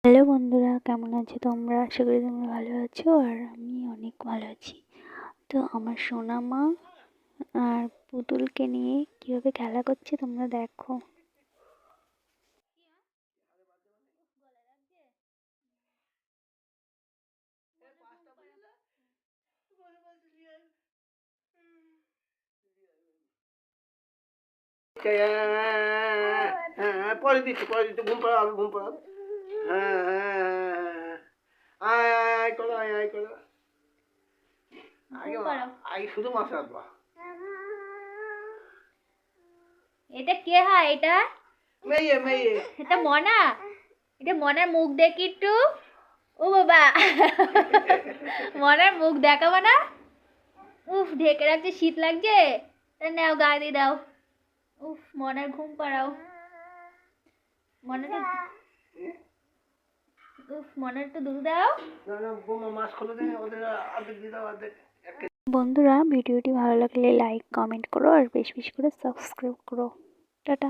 Hello বন্ধুরা, কেমন আছো তোমরা? আশা করি তোমরা ভালো আছো আর আমি অনেক ভালো আছি। তো আমার সোনা মা আর পুতুলকে নিয়ে কিভাবে খেলা করছে তোমরা দেখো। পরে দিচ্ছি ঘুম পাড়াবে। হ্যাঁ হ্যাঁ, আয় আয় করো, আয় আয় করো, আগে শুধু মাছ রাখবা। এটা কে হয়? এটা মেয়ে মেয়ে এটা মনা। এটা মনার মুখ দেখি একটু। ও বাবা, মনার মুখ দেখাবো না? উফ, ঢেকে রাখছে, শীত লাগছে। তা নাও, গায়ে দিয়ে দাও। উফ, মনার ঘুম পাড়াও। মনার উফ, মনার একটু দুধ দাও। মাছ খোলো দেন, ওদের অর্ধেক দিয়ে দাও, অর্ধেক। বন্ধুরা, ভিডিওটি ভালো লাগলে লাইক কমেন্ট করো আর বেশি বেশি করে সাবস্ক্রাইব করো। টাটা।